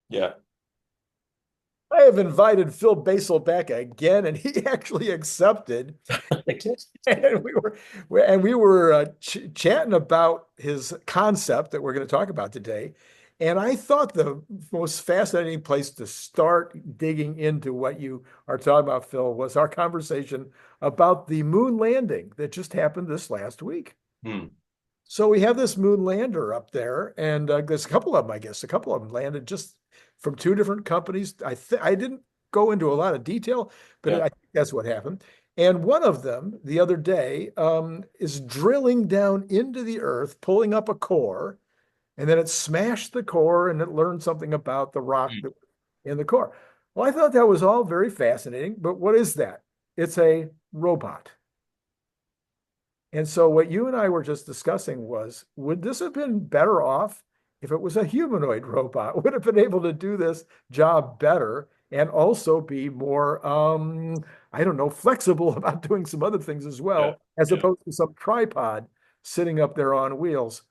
Yeah. I have invited Phil Beisel back again, and he actually accepted. And we were chatting about his concept that we're going to talk about today. And I thought the most fascinating place to start digging into what you are talking about, Phil, was our conversation about the moon landing that just happened this last week. Hmm. So we have this moon lander up there, and there's a couple of them, I guess. A couple of them landed just from two different companies. I didn't go into a lot of detail, but Yeah. I think that's what happened. And one of them, the other day, is drilling down into the earth, pulling up a core, and then it smashed the core, and it learned something about the rock Hmm. that in the core. Well, I thought that was all very fascinating, but what is that? It's a robot. And so what you and I were just discussing was, would this have been better off if it was a humanoid robot? Would have been able to do this job better and also be more, I don't know, flexible about doing some other things as Yeah. well, as Yeah. opposed to some tripod sitting up there on wheels.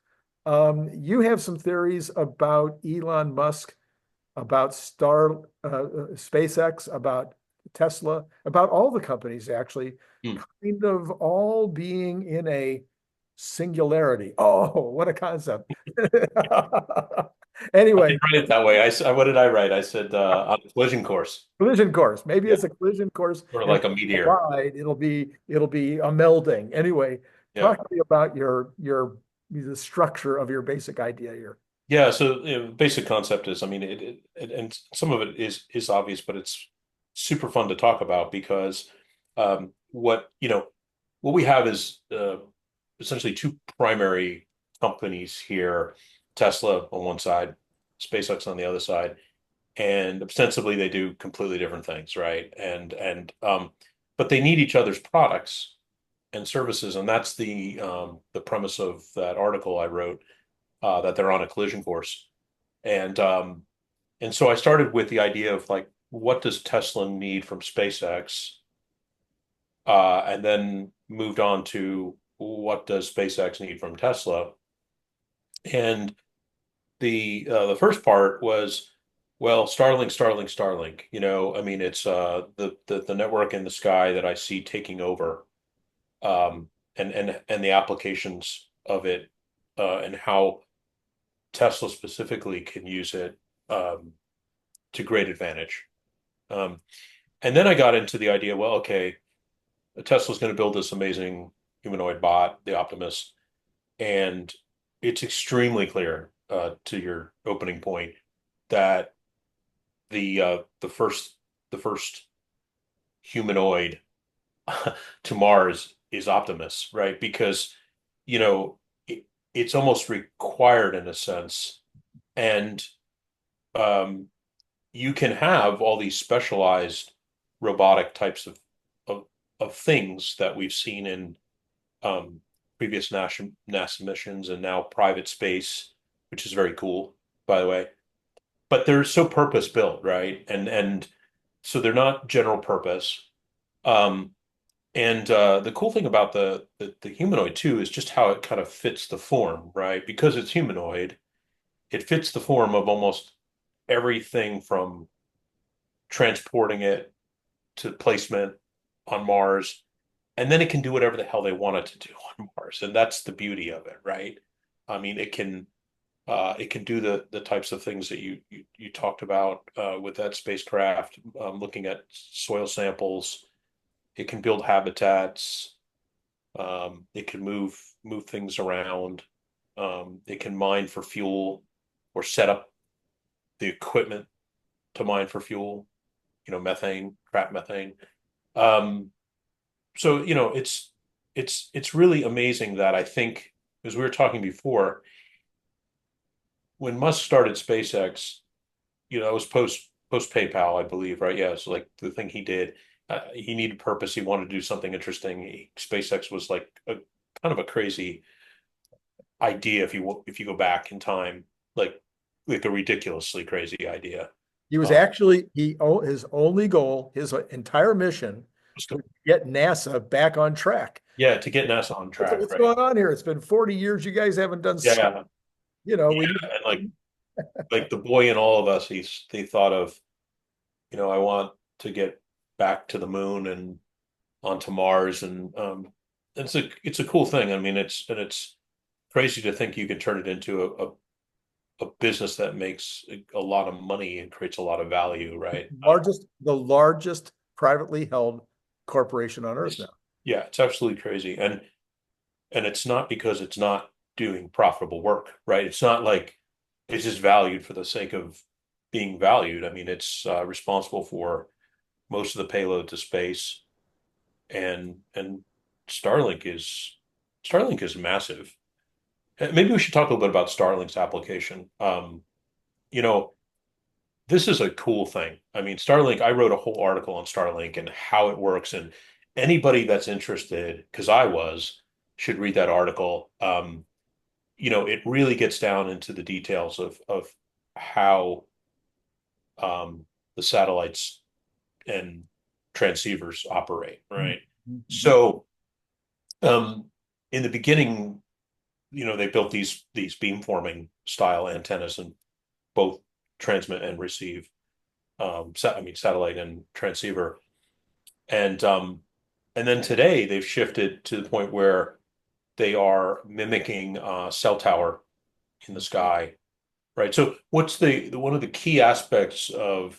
You have some theories about Elon Musk, about SpaceX, about Tesla, about all the companies actually Hmm. kind of all being in a singularity. Oh, what a concept. I Anyway, didn't write it that way. What did I write? I said on a collision course. collision course. Maybe Yeah. it's a collision course, Sort of and like a when they meteor. collide, it'll be a melding. Anyway, Yeah. talk to me about your the structure of your basic idea here. Yeah. So basic concept is, I mean, and some of it is obvious, but it's super fun to talk about because what we have is essentially two primary companies here, Tesla on one side, SpaceX on the other side, and ostensibly they do completely different things, right? And but they need each other's products and services, and that's the premise of that article I wrote, that they're on a collision course. And so I started with the idea of like, what does Tesla need from SpaceX? And then moved on to what does SpaceX need from Tesla? And the first part was, well, Starlink, Starlink, Starlink. I mean, it's the network in the sky that I see taking over, and the applications of it, and how Tesla specifically can use it, to great advantage. Um, and then I got into the idea, well, okay, Tesla's going to build this amazing humanoid bot, the Optimus, and it's extremely clear, to your opening point, that the first humanoid to Mars is Optimus, right? Because it's almost required in a sense, and um, you can have all these specialized robotic types of things that we've seen in um, previous NASA missions and now private space, which is very cool, by the way. But they're so purpose built, right? And so they're not general purpose. Um, and the cool thing about the humanoid too is just how it kind of fits the form, right? Because it's humanoid, it fits the form of almost everything from transporting it to placement on Mars, and then it can do whatever the hell they want it to do on Mars, and that's the beauty of it, right? I mean, it can do the types of things that you talked about, with that spacecraft, looking at soil samples. It can build habitats. It can move things around. It can mine for fuel or set up the equipment to mine for fuel. Methane, trap methane. Um, so it's really amazing that I think, as we were talking before, when Musk started SpaceX, it was post PayPal, I believe, right? Yeah, it's like the thing he did. He needed purpose. He wanted to do something interesting. SpaceX was like a kind of a crazy idea if you go back in time, like a ridiculously crazy idea. He was Uh, actually his only goal, his entire mission was to get NASA back on track. yeah, to get NASA on track, What's right? going on here? It's been 40 years. You guys haven't done, Yeah, we yeah, need, and like like the boy in all of us, he thought of, I want to get back to the moon and onto Mars, and it's a cool thing. I mean, it's crazy to think you can turn it into a business that makes a lot of money and creates a lot of value, right? The largest privately held corporation on earth now. Yeah, it's absolutely crazy. And it's not because it's not doing profitable work, right? It's not like it's just valued for the sake of being valued. I mean, it's responsible for most of the payload to space, and Starlink is Starlink is massive. Maybe we should talk a little bit about Starlink's application. You know, this is a cool thing. I mean, Starlink, I wrote a whole article on Starlink and how it works. And anybody that's interested, because I was, should read that article. It really gets down into the details of how the satellites and transceivers operate, right? Mhm. So, um, in the beginning, they built these beamforming style antennas and both transmit and receive. I mean, satellite and transceiver, and then today they've shifted to the point where they are mimicking cell tower in the sky, right? So, what's the one of the key aspects of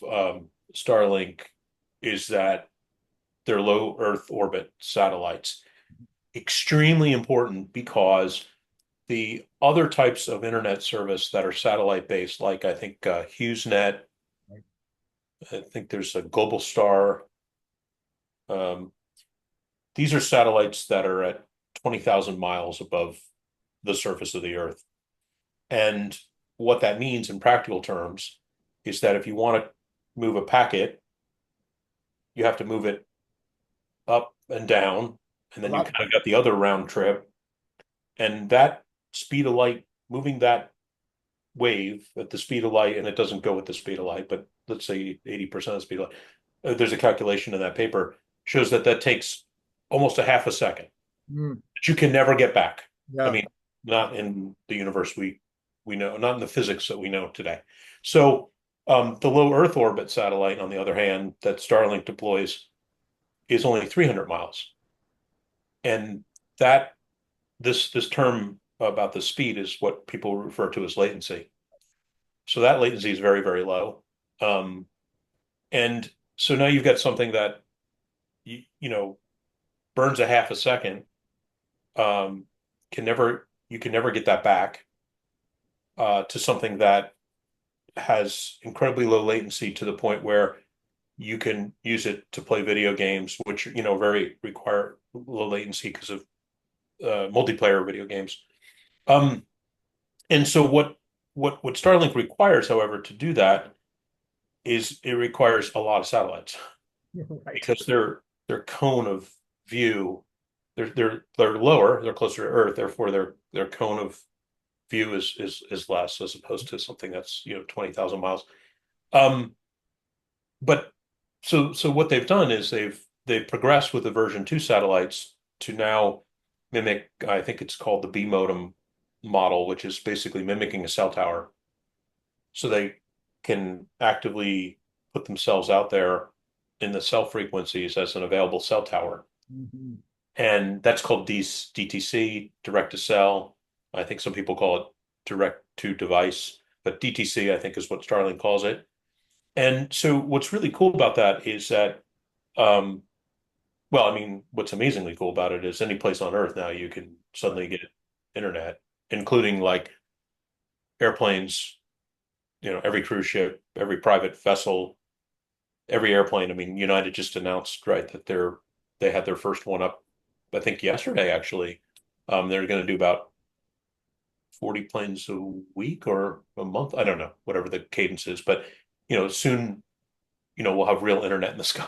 Starlink is that they're low Earth orbit satellites. Extremely important because the other types of internet service that are satellite based, like I think HughesNet, I think there's a Global Star. Um, these are satellites that are at 20,000 miles above the surface of the Earth. And what that means in practical terms is that if you want to move a packet, you have to move it up and down, and A then you lot. kind of got the other round trip. And that speed of light, moving that wave at the speed of light, and it doesn't go with the speed of light, but let's say 80% of the speed of light. There's a calculation in that paper shows that takes almost a half a second Mm, that you can never get back. I yeah. mean, not in the universe we know, not in the physics that we know today. So the low Earth orbit satellite, on the other hand, that Starlink deploys is only 300 miles, and that this term about the speed is what people refer to as latency. So that latency is very, very low. Um, and so now you've got something that burns a half a second. Um, you can never get that back to something that has incredibly low latency to the point where you can use it to play video games, which very require low latency because of multiplayer video games. Um, and so what Starlink requires, however, to do that is it requires a lot of satellites Right. because their cone of view they're lower, they're closer to Earth, therefore their cone of view is less as opposed to something that's 20,000 miles. Um, but so what they've done is they've progressed with the version 2 satellites to now mimic, I think it's called the B modem model, which is basically mimicking a cell tower. So they can actively put themselves out there in the cell frequencies as an available cell tower. Mhm. And that's called DTC, direct to cell. I think some people call it direct to device, but DTC, I think, is what Starlink calls it. And so what's really cool about that is that, um, well, I mean, what's amazingly cool about it is any place on Earth now you can suddenly get internet, including like airplanes, every cruise ship, every private vessel, every airplane. I mean, United just announced, right, that they had their first one up, I think yesterday actually. They're going to do about 40 planes a week or a month. I don't know, whatever the cadence is, but soon, we'll have real internet in the sky.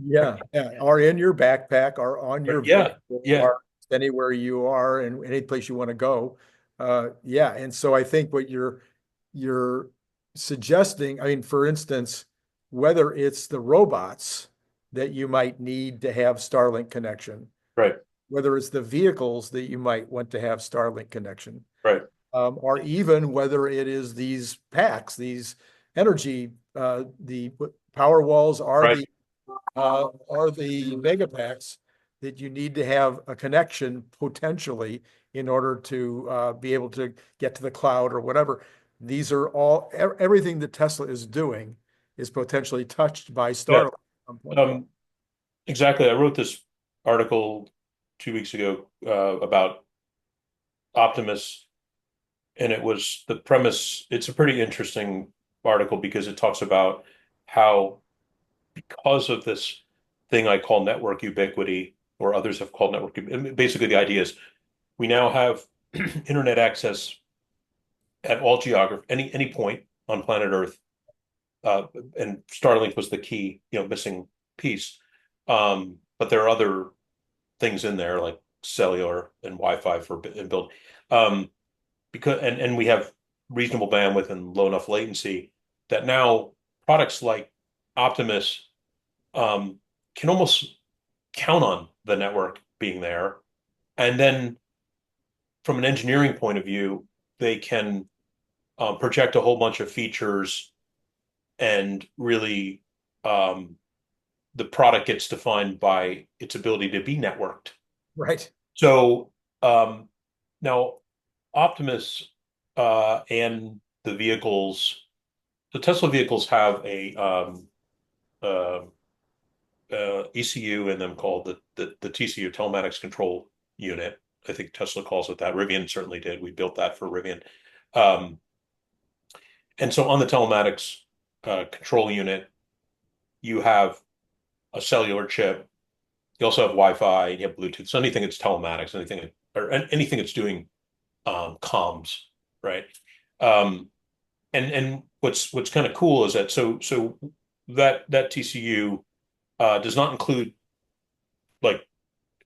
Yeah, yeah. Or in your backpack or on your But yeah, vehicle yeah, or anywhere you are and any place you want to go. Yeah. And so I think what you're suggesting, I mean, for instance, whether it's the robots that you might need to have Starlink connection, right, whether it's the vehicles that you might want to have Starlink connection, right. or even whether it is these packs, these energy, the power walls Right. are the mega packs that you need to have a connection potentially in order to be able to get to the cloud or whatever. These are all everything that Tesla is doing is potentially touched by Yeah. Starlink at some point. Um, exactly. I wrote this article 2 weeks ago about Optimus, and it was the premise. It's a pretty interesting article because it talks about how, because of this thing I call network ubiquity, or others have called network ubiquity, basically the idea is we now have internet access at all geography, any point on planet Earth, and Starlink was the key, missing piece. But there are other things in there like cellular and Wi-Fi for and build, because and we have reasonable bandwidth and low enough latency that now products like Optimus can almost count on the network being there, and then from an engineering point of view, they can project a whole bunch of features and really um, the product gets defined by its ability to be networked. Right. So now Optimus and the vehicles, the Tesla vehicles have a uh, ECU in them called the TCU telematics control unit. I think Tesla calls it that. Rivian certainly did. We built that for Rivian. Um, and so on the telematics control unit, you have a cellular chip. You also have Wi-Fi, and you have Bluetooth. So anything that's telematics, anything that's doing comms, right? Um, and what's kind of cool is that that TCU does not include like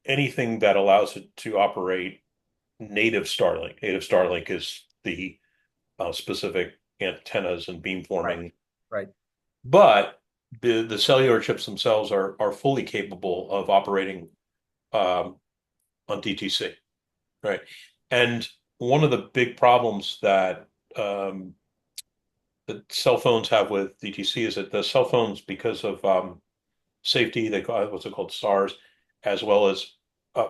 anything that allows it to operate native Starlink. Native Starlink is the specific antennas and Right. beamforming, Right. but the cellular chips themselves are fully capable of operating um, on DTC, right? And one of the big problems that the cell phones have with DTC is that the cell phones, because of safety, they call what's it called, SARS, as well as uh,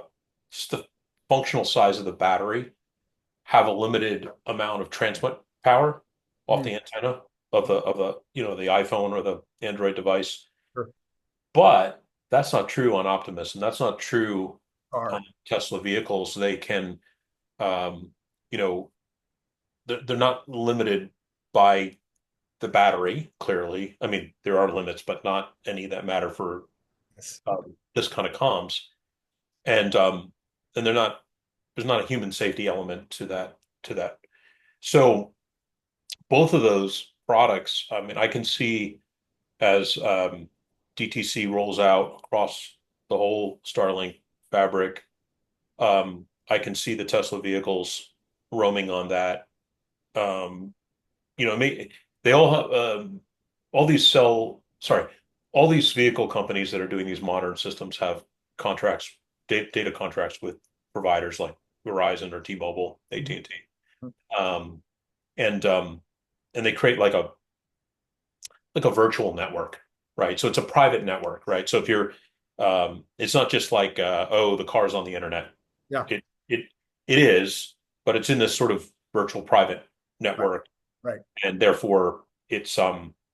just the functional size of the battery, have a limited amount of transmit power off Mm, the antenna of the iPhone or the Android device. sure. But that's not true on Optimus, and that's not true on Are. Tesla vehicles. They can, um, you know, they're not limited by the battery, clearly. I mean, there are limits, but not any that matter for Yes. this kind of comms. And they're not. There's not a human safety element to that. So both of those products, I mean, I can see as DTC rolls out across the whole Starlink fabric, I can see the Tesla vehicles roaming on that. Um, they all have all these sorry, all these vehicle companies that are doing these modern systems have contracts, data contracts with providers like Verizon or T-Mobile, AT&T, um, and um, and they create like a virtual network, right? So it's a private network, right? So if you're, it's not just like, oh, the car's on the internet. Yeah. It it it is, but it's in this sort of virtual private Right. network, Right. and therefore it's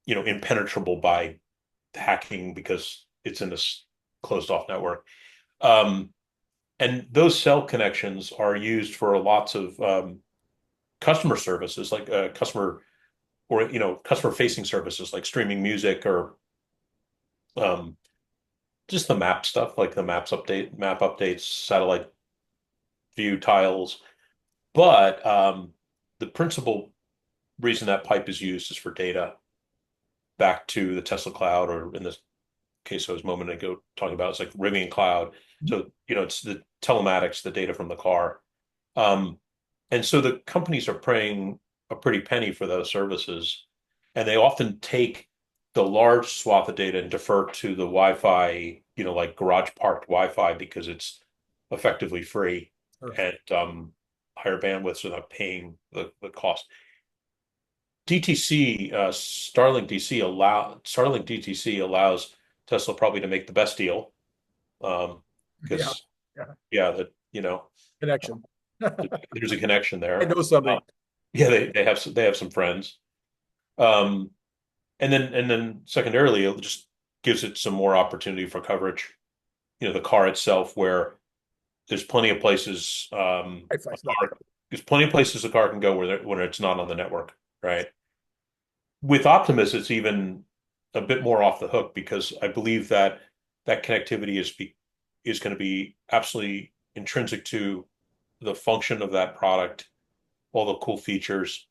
impenetrable by hacking because it's in this closed off network. Um, and those cell connections are used for lots of customer services, like customer facing services like streaming music or um, just the map stuff, like the map updates, satellite view tiles. But the principal reason that pipe is used is for data back to the Tesla cloud, or in this case I was a moment ago talking about, it's like Rivian cloud. Mhm. So, it's the telematics, the data from the car. Um, and so the companies are paying a pretty penny for those services. And they often take the large swath of data and defer to the Wi-Fi, like garage parked Wi-Fi, because it's effectively free. Sure. And higher bandwidth, so not paying the cost. DTC, Starlink DTC allows Tesla probably to make the best deal. Yeah, Because yeah. yeah, that you know, Connection. there's a connection I there. know something. Yeah, they have some friends. Um, and then secondarily, it just gives it some more opportunity for coverage. The car itself, where there's plenty of places, a Wi-Fi's not car, there's plenty of places a car can go when it's not on the network, right? With Optimus, it's even a bit more off the hook because I believe that that connectivity is going to be absolutely intrinsic to the function of that product, all the cool features.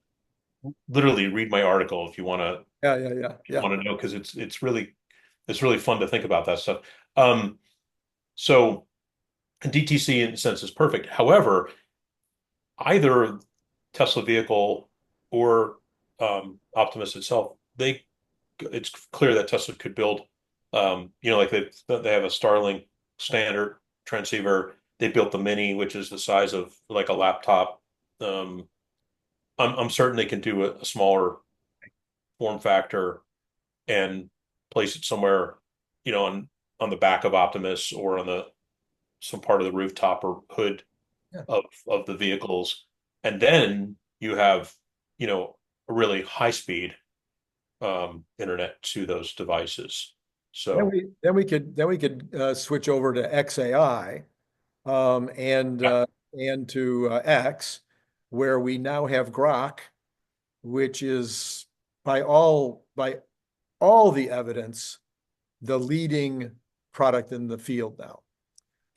Literally, read my article if you want to Yeah, yeah, yeah, yeah. know because it's really fun to think about that stuff. Um, so DTC in a sense is perfect. However, either Tesla vehicle or Optimus itself, it's clear that Tesla could build, like they have a Starlink standard transceiver. They built the Mini, which is the size of like a laptop. Um, I'm certain they can do a smaller form factor and place it somewhere, on the back of Optimus or on the some part of the rooftop or hood Yeah. of the vehicles, and then you have, a really high speed internet to those devices. So Then we could switch over to XAI, and to X, where we now have Grok, which is by all the evidence the leading product in the field now.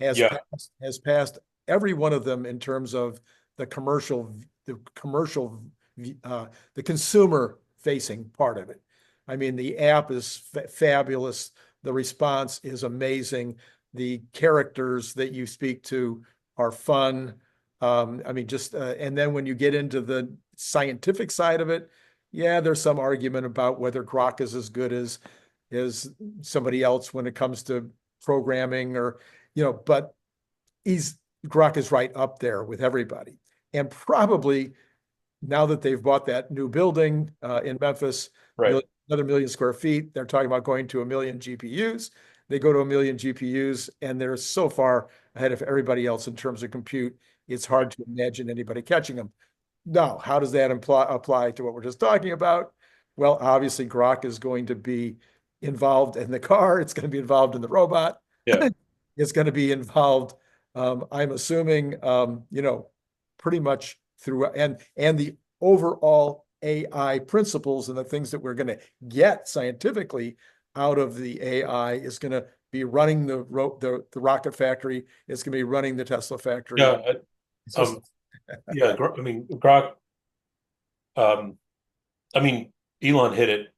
Has yeah, passed has passed every one of them in terms of the commercial the consumer facing part of it. I mean, the app is fabulous. The response is amazing. The characters that you speak to are fun. I mean, just and then when you get into the scientific side of it, yeah, there's some argument about whether Grok is as good as somebody else when it comes to programming or but he's Grok is right up there with everybody. And probably now that they've bought that new building in Memphis, right. another million square feet, they're talking about going to a million GPUs. They go to a million GPUs, and they're so far ahead of everybody else in terms of compute. It's hard to imagine anybody catching them. Now, how does that apply to what we're just talking about? Well, obviously, Grok is going to be involved in the car. It's going to be involved in the robot. Yeah, It's going to be involved, I'm assuming, pretty much through and the overall AI principles and the things that we're going to get scientifically out of the AI is going to be running the rocket factory. It's going to be running the Tesla factory. yeah, It's just um, yeah. I mean, Grok. Um, I mean, Elon hit it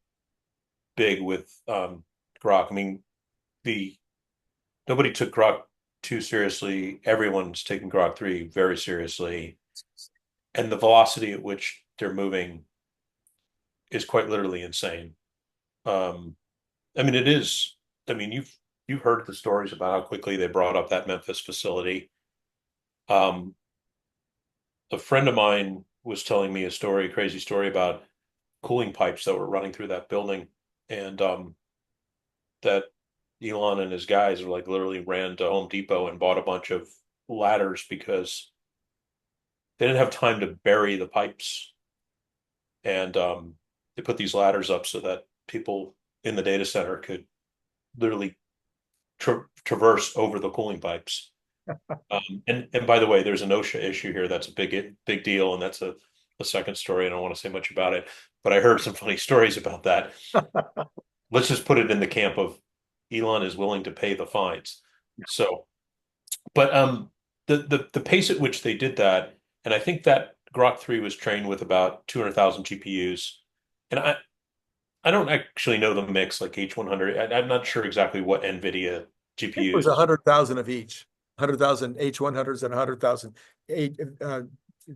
big with Grok. I mean, the nobody took Grok too seriously. Everyone's taking Grok 3 very seriously, and the velocity at which they're moving is quite literally insane. Um, I mean, it is. I mean, you've heard the stories about how quickly they brought up that Memphis facility. Um, a friend of mine was telling me a crazy story about cooling pipes that were running through that building, and that Elon and his guys were like literally ran to Home Depot and bought a bunch of ladders because they didn't have time to bury the pipes, and they put these ladders up so that people in the data center could literally traverse over the cooling pipes. And by the way, there's an OSHA issue here that's a big deal, and that's a second story. I don't want to say much about it, but I heard some funny stories about that. Let's just put it in the camp of Elon is willing to pay the fines. So, but the pace at which they did that, and I think that Grok 3 was trained with about 200,000 GPUs, and I don't actually know the mix like H100. I'm not sure exactly what NVIDIA it was GPUs. 100,000 of each, 100,000 H100s and 100,000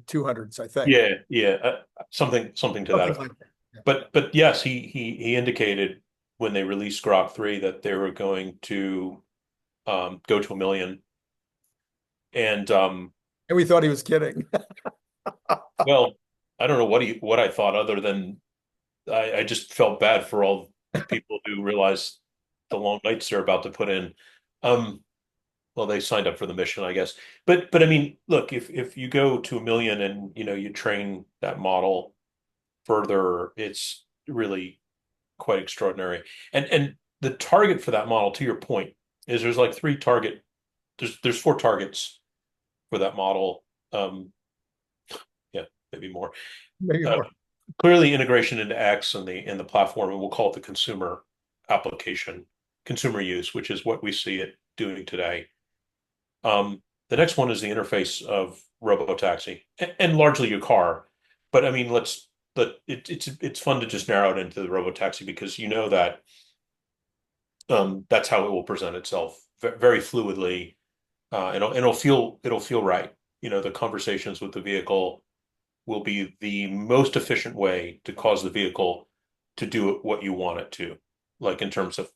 200s, I think. Yeah, yeah, something to that Something effect. like that. Yeah. But yes, he indicated when they released Grok 3 that they were going to go to a million. And And we thought he was kidding. Well, I don't know what I thought other than I just felt bad for all the people who realized the long nights they're about to put in. Um, well, they signed up for the mission, I guess. But I mean, look, if you go to 1 million and you train that model further, it's really quite extraordinary. And the target for that model, to your point, is there's like there's 4 targets for that model. Yeah, maybe more. Maybe Uh, more. Clearly integration into X and the platform, and we'll call it the consumer application, consumer use, which is what we see it doing today. The next one is the interface of robotaxi and largely your car. But I mean, it's fun to just narrow it into the robotaxi because you know that that's how it will present itself very fluidly, and it'll feel right. The conversations with the vehicle will be the most efficient way to cause the vehicle to do what you want it to, like in terms of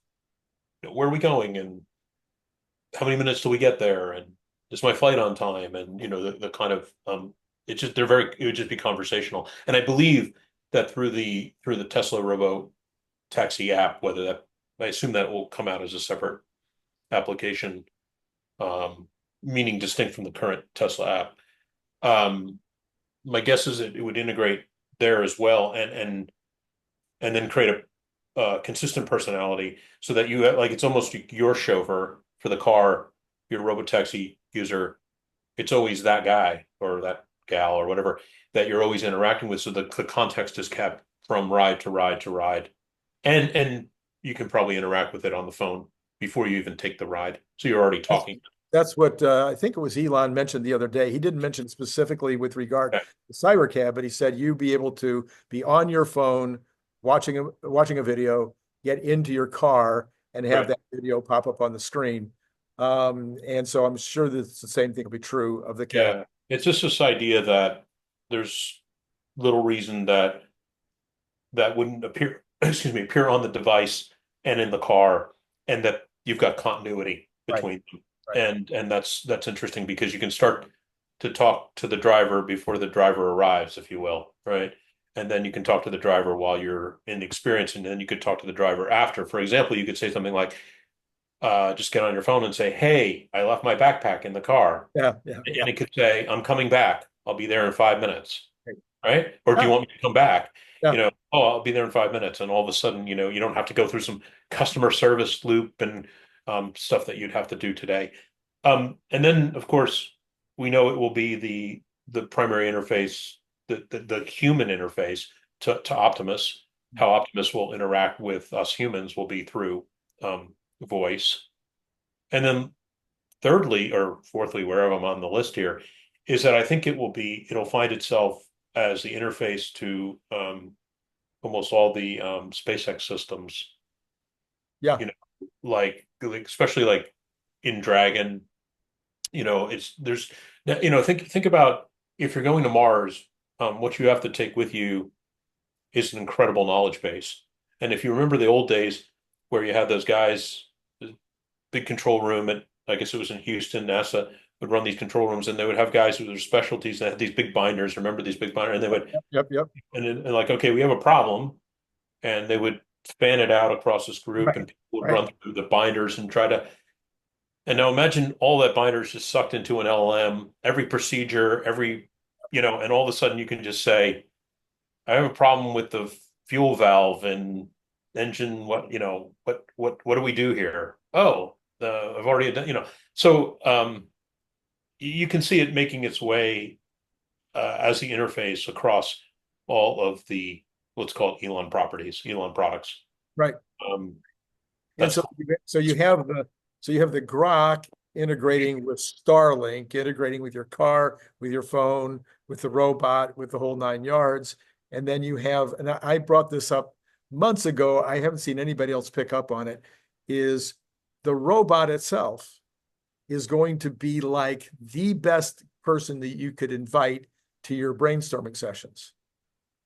where are we going and how many minutes till we get there and is my flight on time and the kind of it would just be conversational. And I believe that through the Tesla Robo Taxi app, I assume that will come out as a separate application, meaning distinct from the current Tesla app. My guess is that it would integrate there as well, and then create a consistent personality so that you like it's almost your chauffeur for the car, your robotaxi user. It's always that guy or that gal or whatever that you're always interacting with. So the context is kept from ride to ride to ride, and you can probably interact with it on the phone before you even take the ride. So you're already That's, talking. that's what I think it was Elon mentioned the other day. He didn't mention specifically with regard Okay. to Cybercab, but he said you be able to be on your phone watching a video, get into your car, and have Right. that video pop up on the screen. And so I'm sure that the same thing will be true of the cab. Yeah. It's just this idea that there's little reason that wouldn't appear, excuse me, appear on the device and in the car, and that you've got continuity Right, between them. right. And that's interesting because you can start to talk to the driver before the driver arrives, if you will, right? And then you can talk to the driver while you're in the experience, and then you could talk to the driver after. For example, you could say something like, just get on your phone and say, "Hey, I left my backpack in the car," Yeah, yeah, yeah. and it could say, "I'm coming back. I'll be there in 5 minutes." Right. Right? Or do you Yeah, want me to come back? yeah. Oh, I'll be there in 5 minutes. And all of a sudden, you don't have to go through some customer service loop and stuff that you'd have to do today. And then, of course, we know it will be the primary interface, the human interface to Optimus. How Optimus will interact with us humans will be through voice. And then thirdly or fourthly, wherever I'm on the list here, is that I think it'll find itself as the interface to almost all the SpaceX systems, Yeah, you know, like especially like in Dragon, it's there's think about if you're going to Mars, what you have to take with you is an incredible knowledge base. And if you remember the old days where you had those guys, the big control room at, I guess it was in Houston, NASA would run these control rooms and they would have guys with their specialties that had these big binders. Remember these big binders? And they would, yep, yep. and like, okay, we have a problem. And they would span it out across this group and Right, people would right. run through the binders and try to, and now imagine all that binders just sucked into an LLM, every procedure, and all of a sudden you can just say, I have a problem with the fuel valve and engine. What do we do here? Oh, I've already done. So you can see it making its way as the interface across all of the let's call it Elon products. Right. Um, And that's so, cool. so you have the Grok integrating with Starlink, integrating with your car, with your phone, with the robot, with the whole 9 yards. And then you have, and I brought this up months ago, I haven't seen anybody else pick up on it, is the robot itself is going to be like the best person that you could invite to your brainstorming sessions.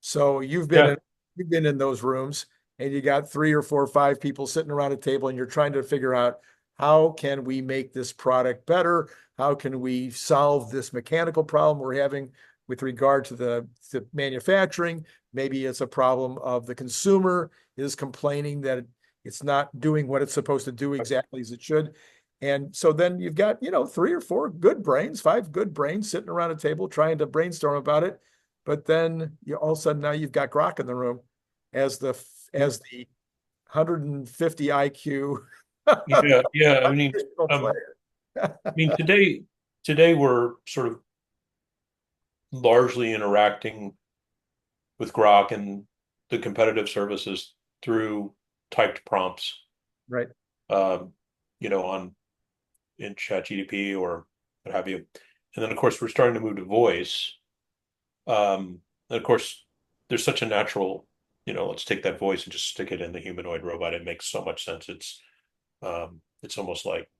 So Yeah, you've been in those rooms and you got 3 or 4 or 5 people sitting around a table and you're trying to figure out how can we make this product better? How can we solve this mechanical problem we're having with regard to the manufacturing? Maybe it's a problem of the consumer is complaining that it's not doing what it's supposed to do exactly as it should. And so then you've got, three or four good brains, five good brains sitting around a table trying to brainstorm about it. But then all of a sudden now you've got Grok in the room as the 150 IQ Yeah, yeah. Um, player. I mean today we're sort of largely interacting with Grok and the competitive services through typed prompts, Right. um, on in ChatGPT or what have you. And then of course we're starting to move to voice. And of course there's such a natural, let's take that voice and just stick it in the humanoid robot. It makes so much sense. It's almost like,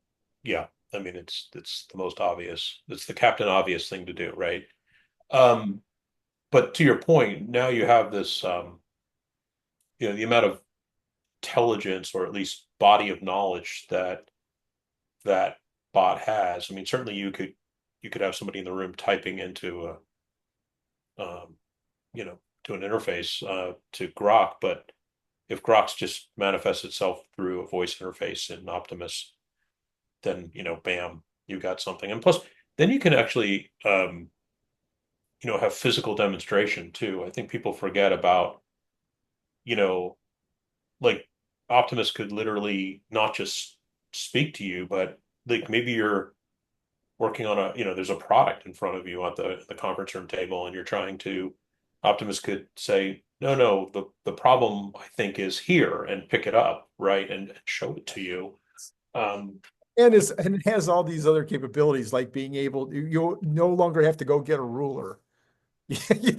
yeah, I mean it's the most obvious. It's the Captain Obvious thing to do, right? Um, but to your point, now you have this the amount of intelligence or at least body of knowledge that bot has. I mean, certainly you could have somebody in the room typing into to an interface to Grok, but if Grok's just manifests itself through a voice interface in Optimus, then bam, you got something. And plus, then you can actually have physical demonstration too. I think people forget about you know like Optimus could literally not just speak to you, but like maybe you're working on there's a product in front of you at the conference room table, and you're trying to. Optimus could say, no, no, the problem I think is here, and pick it up, right, and show it to you. Um, And it has all these other capabilities, like being able, you no longer have to go get a ruler. If right, you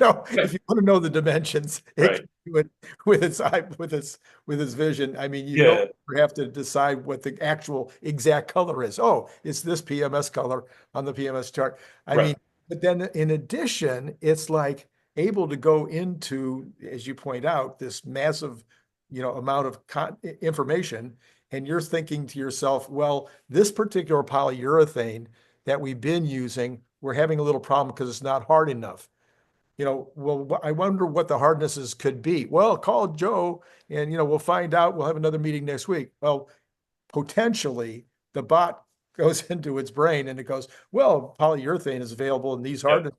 want to know the dimensions, it right, can do it with its eye, with its vision. I mean, you no yeah, longer have to decide what the actual exact color is. Oh, it's this PMS color on the PMS chart. I right, mean, but then in addition, it's like able to go into, as you point out, this massive, amount of information, and you're thinking to yourself, well, this particular polyurethane that we've been using, we're having a little problem because it's not hard enough. Well, I wonder what the hardnesses could be. Well, call Joe and, we'll find out. We'll have another meeting next week. Well, potentially the bot goes into its brain and it goes, well, polyurethane is available in these yeah. hardnesses,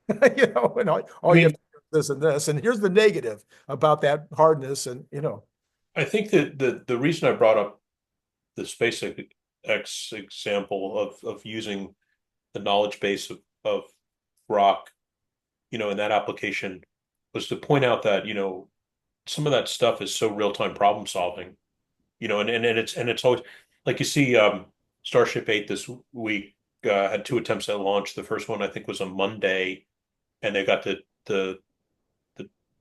and I all you have mean, to do is this and this. And here's the negative about that hardness. And, I think that the reason I brought up the SpaceX example of using the knowledge base of Grok, in that application was to point out that, some of that stuff is so real-time problem solving, and it's always like you see Starship 8 this week had two attempts at launch. The first one I think was on Monday, and they got the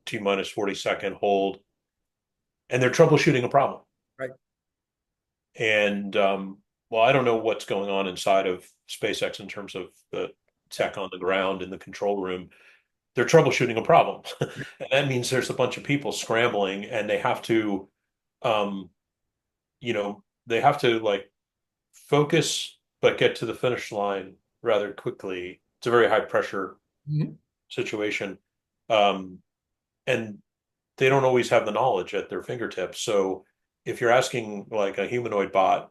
T minus 40-second hold, and they're troubleshooting a problem. right. And well, I don't know what's going on inside of SpaceX in terms of the tech on the ground in the control room. They're troubleshooting a problem. And that means there's a bunch of people scrambling, and um, they have to like focus but get to the finish line rather quickly. It's a very high pressure Mhm. situation. Um, and they don't always have the knowledge at their fingertips. So if you're asking like a humanoid bot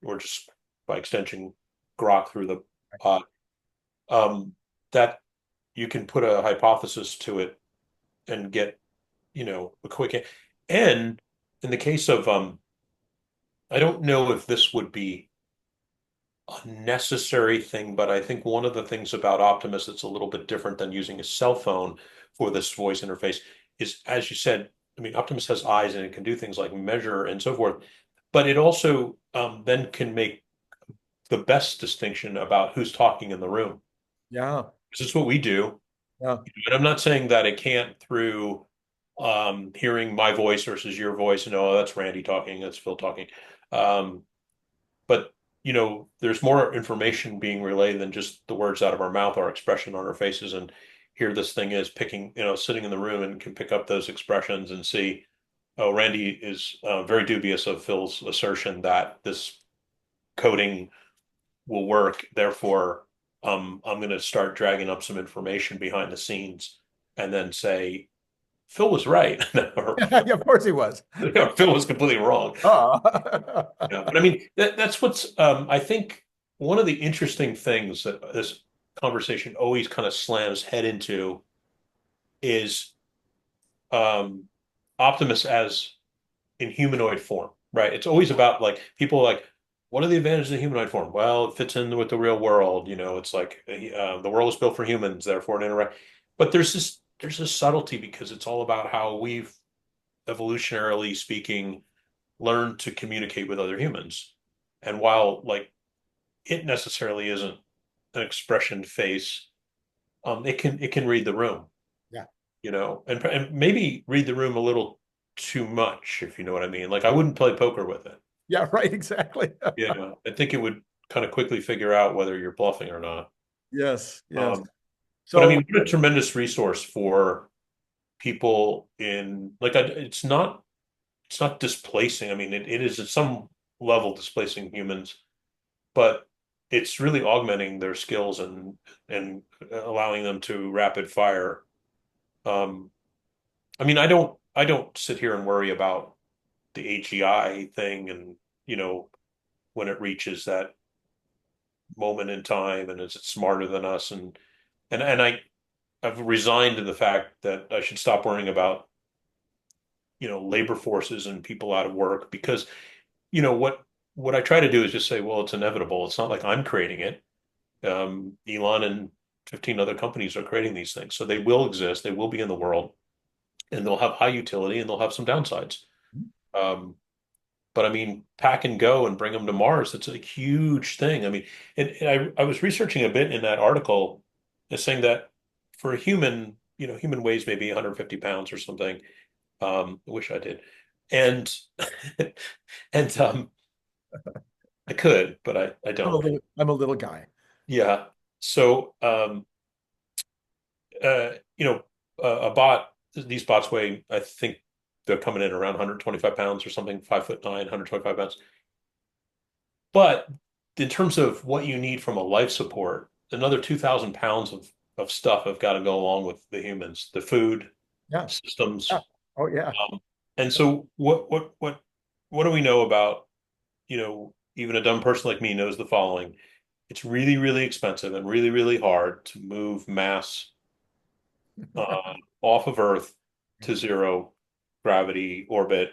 or just by extension Grok through the bot, um, that you can put a hypothesis to it and get, a quick. And in the case of, I don't know if this would be a necessary thing, but I think one of the things about Optimus that's a little bit different than using a cell phone for this voice interface is, as you said, I mean, Optimus has eyes and it can do things like measure and so forth, but it also then can make the best distinction about who's talking in the room. Yeah. This is what we do. Yeah. And I'm not saying that it can't through hearing my voice versus your voice and oh, that's Randy talking, that's Phil talking. Um, but there's more information being relayed than just the words out of our mouth, our expression on our faces. And here this thing is picking, sitting in the room and can pick up those expressions and see, oh, Randy is very dubious of Phil's assertion that this coding will work. Therefore, I'm going to start dragging up some information behind the scenes and then say Phil was right, or Yeah, of course he was. Phil was completely wrong. Oh. Yeah, but I mean that's what's I think one of the interesting things that this conversation always kind of slams head into is um, Optimus as in humanoid form, right? It's always about like people are like, what are the advantages of humanoid form? Well, it fits in with the real world. It's like the world is built for humans, therefore it interact. But there's this subtlety because it's all about how we've evolutionarily speaking learned to communicate with other humans. And while like it necessarily isn't an expression face, it can read the room, Yeah. and maybe read the room a little too much, if you know what I mean. Like I wouldn't play poker with it. Yeah, right, exactly. I think it would kind of quickly figure out whether you're bluffing or not. Yes, yes. Um, but I So, mean, what a tremendous resource for people in like it's not displacing. I mean, it is at some level displacing humans, but it's really augmenting their skills and allowing them to rapid fire. Um, I mean, I don't sit here and worry about the AGI thing and when it reaches that moment in time and is it smarter than us and I've resigned to the fact that I should stop worrying about labor forces and people out of work because what I try to do is just say, well, it's inevitable. It's not like I'm creating it. Elon and 15 other companies are creating these things. So they will exist, they will be in the world, and they'll have high utility and they'll have some downsides. Um, but I mean, pack and go and bring them to Mars, that's a huge thing. I mean, and I was researching a bit in that article and saying that for a human, human weighs maybe 150 pounds or something. I wish I did. And and I could, but I don't. I'm a little guy. Yeah. So uh, you know, a bot, these bots weigh, I think they're coming in around 125 pounds or something, 5'9", 125 pounds. But in terms of what you need from a life support, another 2,000 pounds of stuff have got to go along with the humans, the food Yeah. Yeah. systems. Oh, yeah. And so what do we know about, even a dumb person like me knows the following. It's really, really expensive and really, really hard to move mass off of Earth to zero gravity orbit.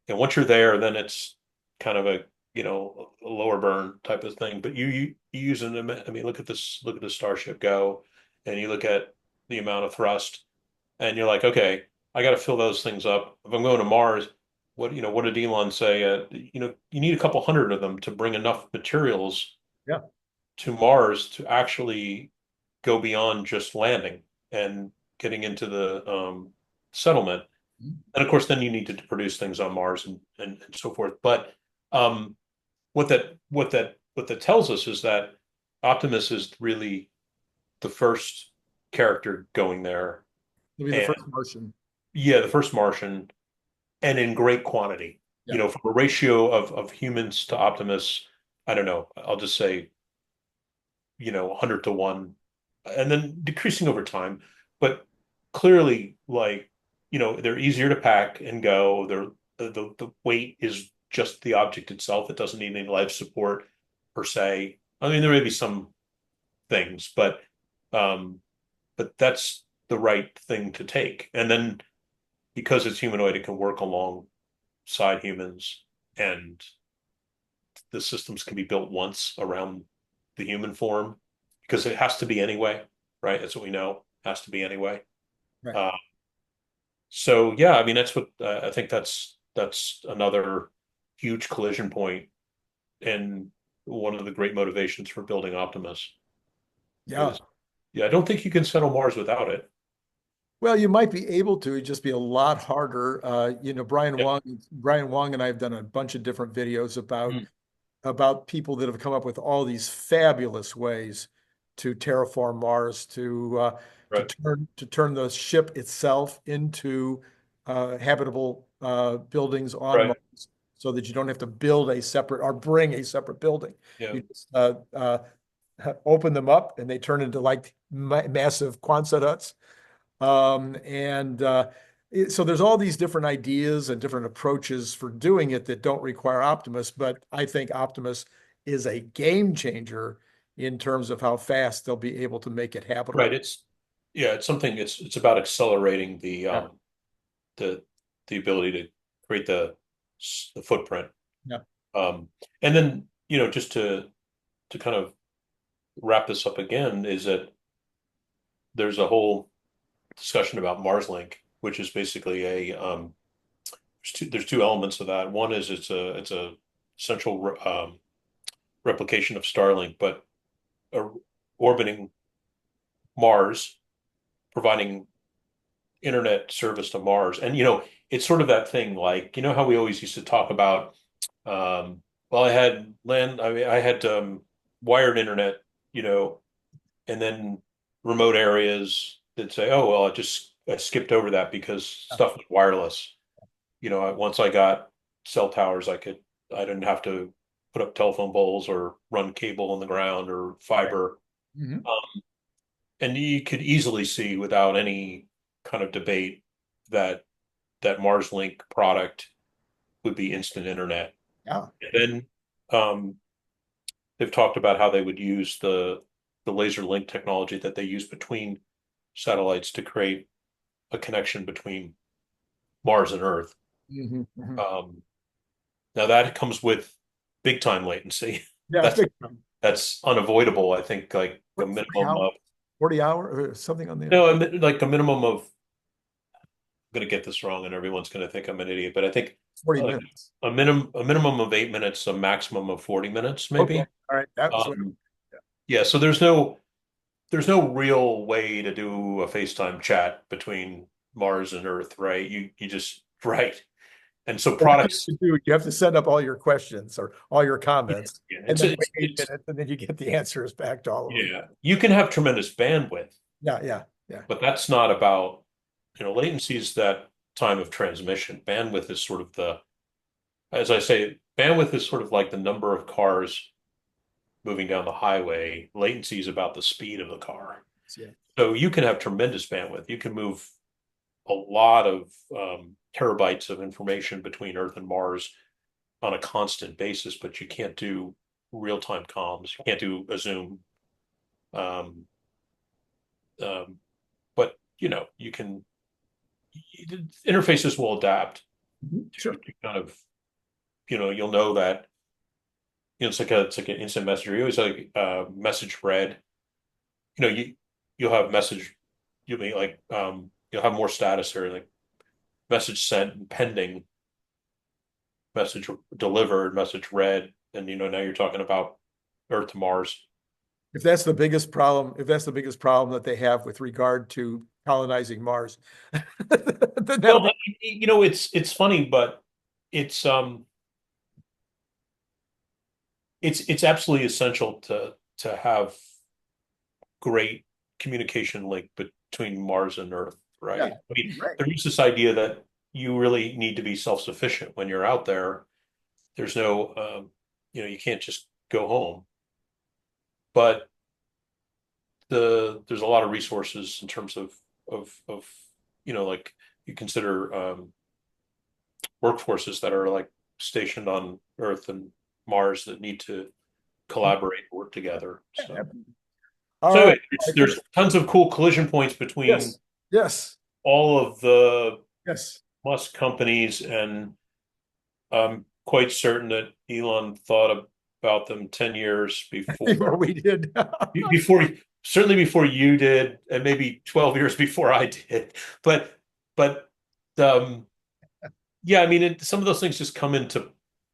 And once you're there, then it's kind of a lower burn type of thing. But you use an, I mean, look at the Starship go, and you look at the amount of thrust, and you're like, okay, I got to fill those things up. If I'm going to Mars, what did Elon say? You need a couple hundred of them to bring enough materials Yeah. to Mars to actually go beyond just landing and getting into the settlement. And of course, then you need to produce things on Mars and so forth. But um, what that tells us is that Optimus is really the first character going there, It'll be the and first Martian. yeah, the first Martian, and in great quantity. Yeah. From a ratio of humans to Optimus, I don't know. I'll just say 100 to 1, and then decreasing over time. But clearly, like, they're easier to pack and go. The weight is just the object itself. It doesn't need any life support per se. I mean, there may be some things, but that's the right thing to take. And then because it's humanoid, it can work alongside humans, and the systems can be built once around the human form because it has to be anyway, right? That's what we know. It has to be anyway. Right. Uh, so yeah, I mean that's what I think that's another huge collision point and one of the great motivations for building Optimus Yeah. is yeah, I don't think you can settle Mars without it. Well, you might be able to, it'd just be a lot harder. Yep. Brian Wong and I have done a bunch of different videos Mm. about people that have come up with all these fabulous ways to terraform Mars, Right. to turn the ship itself into habitable buildings on Right. Mars. so that you don't have to build a separate or bring a separate building. Yeah. You just open them up and they turn into like massive Quonset huts. So there's all these different ideas and different approaches for doing it that don't require Optimus, but I think Optimus is a game changer in terms of how fast they'll be able to make it Right. habitable. It's something, it's about accelerating Yeah, the the ability to create the footprint. yeah. And then, just to kind of wrap this up again, is that there's a whole discussion about Mars Link, which is basically there's two elements of that. One is it's a central replication of Starlink, but uh, orbiting Mars, providing internet service to Mars. And it's sort of that thing, like, how we always used to talk about, well, I had land, I had wired internet, you know, and then remote areas that say, oh, well, I skipped over that because stuff was wireless. Once I got cell towers, I didn't have to put up telephone poles or run cable in the ground or Right. fiber. Mhm. And you could easily see without any kind of debate that that Mars Link product would be instant internet. Yeah. And then they've talked about how they would use the laser link technology that they use between satellites to create a connection between Mars and Earth. Mhm. Mhm. Um, Now that comes with big time latency. Yeah, That's big time. that's unavoidable. I think like a What, 40 minimum hours? of 40 hour or something on the, no, like a minimum of. I'm going to get this wrong, and everyone's going to think I'm an idiot, but I think 40 like minutes. a minimum of 8 minutes, a maximum of 40 minutes, Okay. maybe. All right. That was what, Um, yeah, so there's no real way to do a FaceTime chat between Mars and Earth, right? You just right. And so what you have products, to do, you have to send up all your questions or all your yeah, comments yeah, and it's then wait it's 8 minutes and then you get the answers back to all of them. yeah, you can have tremendous bandwidth, Yeah, yeah, yeah. but that's not about, latency is that time of transmission. Bandwidth is sort of as I say, bandwidth is sort of like the number of cars moving down the highway. Latency is about the speed of the car. Yeah. So you can have tremendous bandwidth. You can move a lot of terabytes of information between Earth and Mars on a constant basis, but you can't do real-time comms. You can't do a Zoom. Um, um, but you can interfaces will adapt Mhm. to, Sure. to kind of you'll know that it's like an instant messenger. You always like message read. You'll have message. You'll be like you'll have more status or like message sent and pending, message delivered, message read, and now you're talking about Earth to Mars. If that's the biggest problem that they have with regard to colonizing Mars, then that'll Well, I be, mean, it's funny, but it's um it's absolutely essential to have great communication link between Mars and Earth, yeah, right? I that'd mean, be great. there is this idea that you really need to be self-sufficient when you're out there. There's no, you can't just go home, but there's a lot of resources in terms of like you consider workforces that are like stationed on Earth and Mars that need to collaborate, work together. So, All so right. anyway, there's tons of cool collision points between Yes, yes, all of the yes. Musk companies, and I'm quite certain that Elon thought about them 10 years Before before, we did. before, certainly before you did, and maybe 12 years before I did. But, um, yeah, I mean, some of those things just come into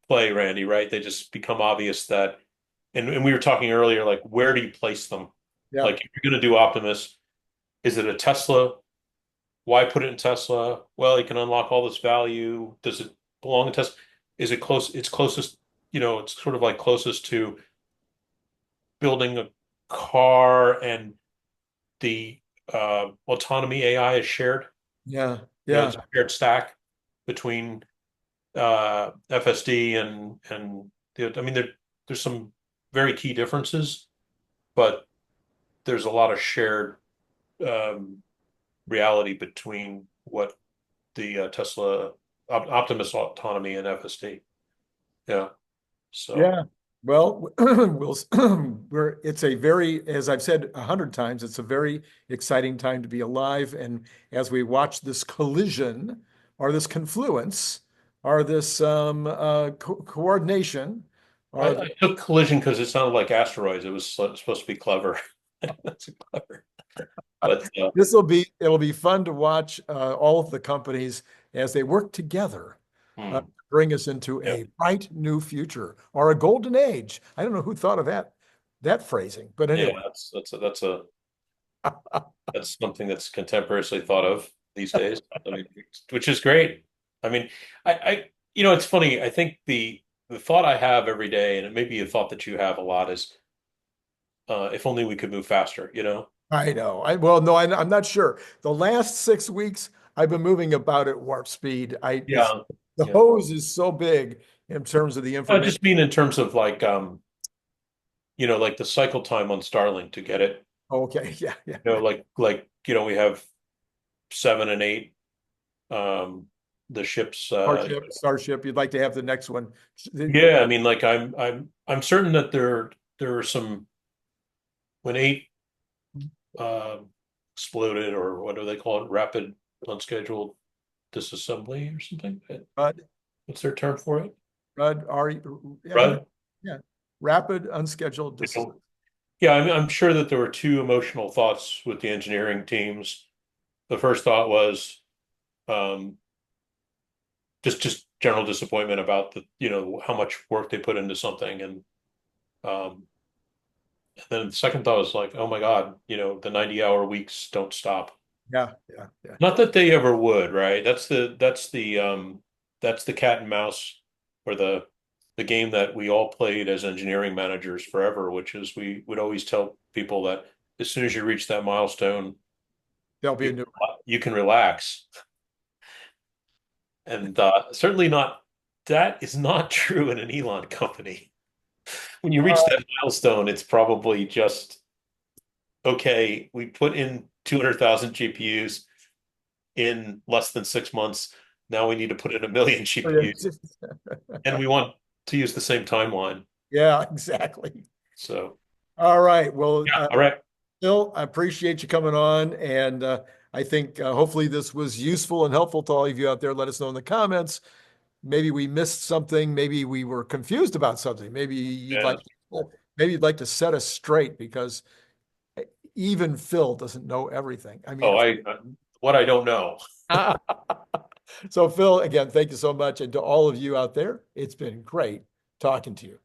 play, Randy, right? They just become obvious and we were talking earlier, like, where do you place them? Yeah. Like, if you're going to do Optimus, is it a Tesla? Why put it in Tesla? Well, you can unlock all this value. Does it belong in Tesla? Is it close? It's closest, it's sort of like closest to building a car, and the autonomy AI is shared. Yeah. Yeah. It's a shared stack between. FSD I mean there's some very key differences, but there's a lot of shared um, reality between what the Tesla Optimus autonomy and FSD. Yeah. So Yeah. Well, it's a very, as I've said 100 times, it's a very exciting time to be alive. And as we watch this collision or this confluence or this coordination or I took collision because it sounded like asteroids. It was supposed to be clever. That's clever. But it'll be fun to watch all of the companies as they work together to hmm, bring us into yeah, a bright new future or a golden age. I don't know who thought of that phrasing, but yeah, anyway. that's something that's contemporaneously thought of these days. I mean, which is great. I mean, it's funny. I think the thought I have every day, and it may be a thought that you have a lot, is if only we could move faster, you know? I know. Well, no, I'm not sure. The last 6 weeks, I've been moving about at warp speed. Yeah, The yeah. hose is so big in terms of the I information. just mean in terms of like like the cycle time on Starlink to get it. Okay, yeah, yeah, yeah. We have 7 and 8, um, the ships. Starship. You'd like to have the next one. Yeah, I mean, like I'm certain that there are some when 8 um exploded, or what do they call it? Rapid unscheduled disassembly or something. Rud, What's their term for it? yeah, I think, Right? yeah. Rapid unscheduled They dis. don't. Yeah, I'm sure that there were two emotional thoughts with the engineering teams. The first thought was um, just general disappointment about how much work they put into something, um, and then the second thought was like, oh my God, the 90-hour weeks don't stop. Yeah, yeah, yeah. Not that they ever would, right? That's the cat and mouse, or the game that we all played as engineering managers forever, which is we would always tell people that as soon as you reach that milestone, There'll be you a new. you can relax. And certainly not, that is not true in an Elon company. When you reach that milestone, it's probably just, okay, we put in 200,000 GPUs in less than 6 months. Now we need to put in a million GPUs, and we want to use the same timeline. Yeah, exactly. So, All right. Well, yeah, all right. Phil, I appreciate you coming on, and I think hopefully this was useful and helpful to all of you out there. Let us know in the comments. Maybe we missed something. Maybe we were confused about something. Yeah, that's cool. Maybe you'd like to set us straight because even Phil doesn't know everything. I mean, Oh, what I don't know. so Phil, again, thank you so much, and to all of you out there, it's been great talking to you.